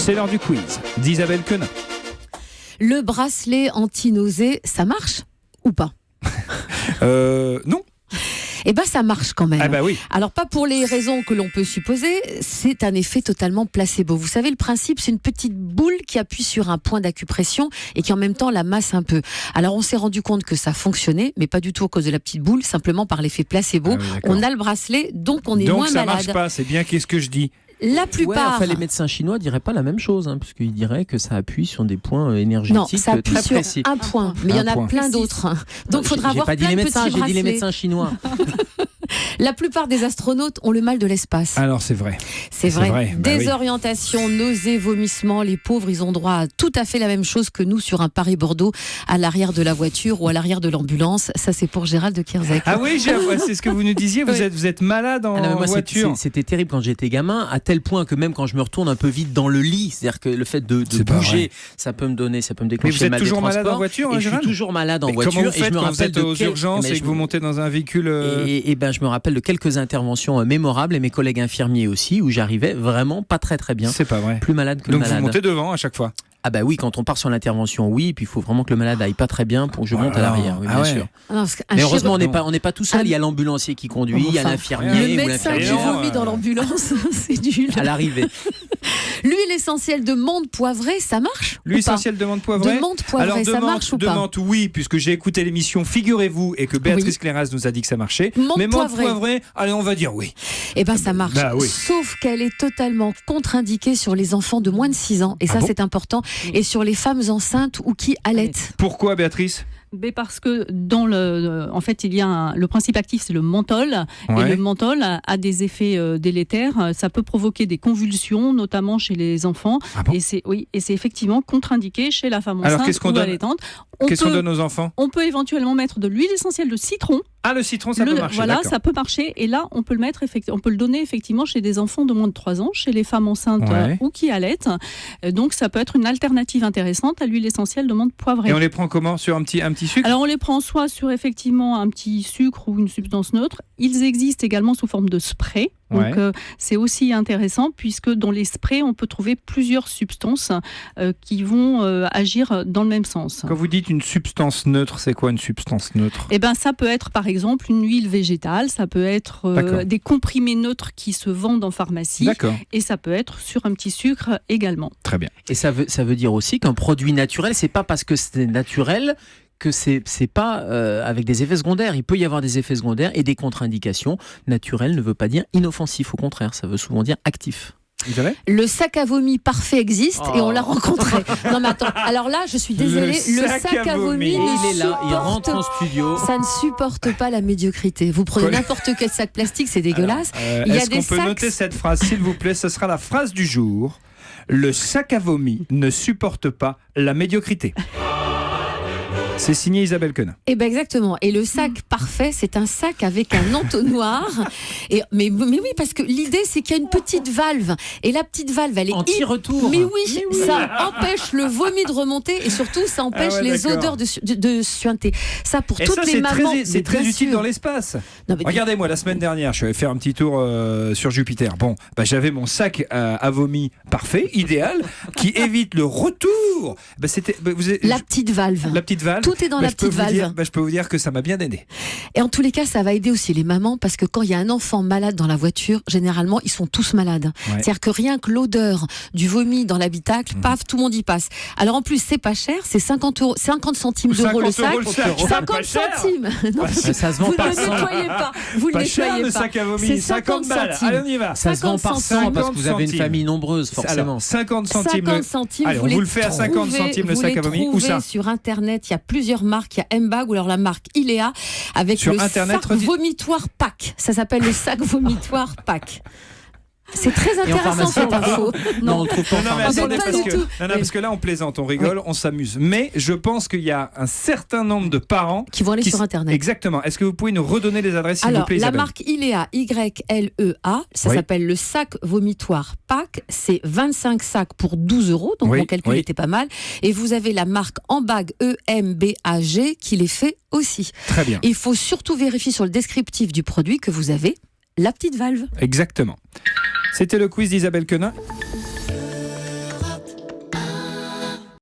C'est l'heure du quiz d'Isabelle Quenin. Le bracelet anti-nausée, ça marche ou pas? Non. Eh bien, ça marche quand même. Ah bah oui. Alors, pas pour les raisons que l'on peut supposer, c'est un effet totalement placebo. Vous savez, le principe, c'est une petite boule qui appuie sur un point d'acupression et qui en même temps la masse un peu. Alors, on s'est rendu compte que ça fonctionnait, mais pas du tout à cause de la petite boule, simplement par l'effet placebo. Ah oui, on a le bracelet, donc on est donc moins ça malade. marche pas, c'est bien qu'est-ce que je dis. La plupart. Les médecins chinois diraient pas la même chose, puisqu'ils diraient que ça appuie sur des points énergétiques Non, ça appuie très sur précis. un point, mais il y en a plein d'autres. Donc, il faudra avoir plein de petits bracelets. J'ai dit les médecins chinois. La plupart des astronautes ont le mal de l'espace. Alors c'est vrai. C'est vrai. Bah oui. Désorientation, nausées, vomissements, les pauvres, ils ont droit à tout à fait la même chose que nous sur un Paris-Bordeaux, à l'arrière de la voiture ou à l'arrière de l'ambulance. Ça, c'est pour Gérald de Kierzek. Ah oui, c'est ce que vous nous disiez, vous êtes malade en voiture. C'était terrible quand j'étais gamin, à tel point que même quand je me retourne un peu vite dans le lit, c'est-à-dire que le fait de bouger, ça peut me décrocher le mal des transports. Mais vous êtes toujours malade en voiture, et je suis toujours malade en voiture. Comment vous faites et je me quand vous rappelle êtes aux urgences et que vous montez dans un véhicule Et ben, je me rappelle de quelques interventions mémorables, et mes collègues infirmiers aussi, où j'arrivais vraiment pas très très bien. C'est pas vrai. Plus malade que donc malade. Donc vous montez devant à chaque fois? Ah bah oui, quand on part sur l'intervention, oui, puis il faut vraiment que le malade aille pas très bien pour que je monte à l'arrière, oui, bien sûr. Mais heureusement, on n'est pas tout seul, il y a l'ambulancier qui conduit, il y a l'infirmier. Le médecin qui vomit dans l'ambulance, c'est nul. À l'arrivée. L'huile essentielle de menthe poivrée, ça marche? L'huile essentielle de menthe poivrée? De menthe poivrée, ça marche ou pas? De menthe, oui, puisque j'ai écouté l'émission, figurez-vous, et que Béatrice Cléras nous a dit que ça marchait. Mais menthe poivrée, allez, on va dire oui. Eh bien, ça marche. Bah, oui. Sauf qu'elle est totalement contre-indiquée sur les enfants de moins de 6 ans. Et ça, c'est important. Et sur les femmes enceintes ou qui allaitent. Pourquoi, Béatrice? Mais parce que en fait, il y a le principe actif, c'est le menthol, et le menthol a des effets délétères. Ça peut provoquer des convulsions, notamment chez les enfants. Ah bon? Et c'est effectivement contre-indiqué chez la femme enceinte ou allaitante. Qu'est-ce qu'on donne aux enfants? On peut éventuellement mettre de l'huile essentielle de citron. Ah, le citron, ça peut marcher. Voilà, ça peut marcher. Et là, on peut le donner effectivement chez des enfants de moins de 3 ans, chez les femmes enceintes ou qui allaitent. Donc, ça peut être une alternative intéressante à l'huile essentielle de menthe poivrée. Et on les prend comment? Sur un petit sucre? Alors, on les prend soit sur effectivement un petit sucre ou une substance neutre. Ils existent également sous forme de spray. Donc, c'est aussi intéressant puisque dans les sprays, on peut trouver plusieurs substances qui vont agir dans le même sens. Quand vous dites une substance neutre, c'est quoi une substance neutre? Eh ben, ça peut être par exemple une huile végétale, ça peut être des comprimés neutres qui se vendent en pharmacie. D'accord. Et ça peut être sur un petit sucre également. Très bien. Et ça veut dire aussi qu'un produit naturel, c'est pas parce que c'est naturel que c'est pas avec des effets secondaires. Il peut y avoir des effets secondaires et des contre-indications. Naturel ne veut pas dire inoffensif, au contraire, ça veut souvent dire actif. Le sac à vomi parfait existe et on l'a rencontré. Non mais attends, alors là je suis désolée, le sac à vomi il est là, il rentre en studio. Ça ne supporte pas la médiocrité. Vous prenez n'importe quel sac plastique, c'est dégueulasse. Est-ce qu'on peut noter cette phrase, s'il vous plaît? Ce sera la phrase du jour. Le sac à vomi ne supporte pas la médiocrité. C'est signé Isabelle Quenin. Eh ben exactement. Et le sac parfait, c'est un sac avec un entonnoir. Mais oui, parce que l'idée, c'est qu'il y a une petite valve. Et la petite valve, elle est anti-retour. Mais oui, ça empêche le vomi de remonter et surtout, ça empêche les odeurs de suinter. Ça, pour toutes les mamans. C'est très utile dans l'espace. Regardez-moi, la semaine dernière, je suis allé faire un petit tour sur Jupiter. Bon, j'avais mon sac à vomi parfait, idéal, qui évite le retour. La petite valve. La petite valve. Tout est dans la petite valve. Je peux vous dire que ça m'a bien aidé. Et en tous les cas, ça va aider aussi les mamans parce que quand il y a un enfant malade dans la voiture, généralement, ils sont tous malades. C'est-à-dire que rien que l'odeur du vomi dans l'habitacle, paf, tout le monde y passe. Alors en plus, c'est pas cher, c'est 50 centimes d'euros le sac. 50 centimes. Non, ça se vend par 100. Vous ne le nettoyez pas. Vous pas le cher nettoyez le pas. sac à vomi. C'est 50 balles. Allez, on y va. Ça se vend par 100 parce que vous avez une famille nombreuse, forcément. Alors, 50 centimes. 50 centimes. Allez, on vous le fait à 50 centimes le sac à vomi. Où ça? Sur Internet, il y a plusieurs marques. Il y a M-Bag ou alors la marque Ilea avec sur le Internet, sac vomitoire pack. Ça s'appelle le sac vomitoire pack. C'est très intéressant cette info. Non, on le trouve pas. Parce que là on plaisante, on rigole, on s'amuse. Mais je pense qu'il y a un certain nombre de parents qui vont aller sur Internet. Exactement. Est-ce que vous pouvez nous redonner les adresses, s'il vous plaît, la Isabelle? marque Ilea, Y-L-E-A, ça s'appelle le sac vomitoire pack. C'est 25 sacs pour 12 €. Donc mon calcul était pas mal. Et vous avez la marque Embag, E-M-B-A-G, qui les fait aussi. Très bien. Il faut surtout vérifier sur le descriptif du produit que vous avez la petite valve. Exactement. C'était le quiz d'Isabelle Quenin.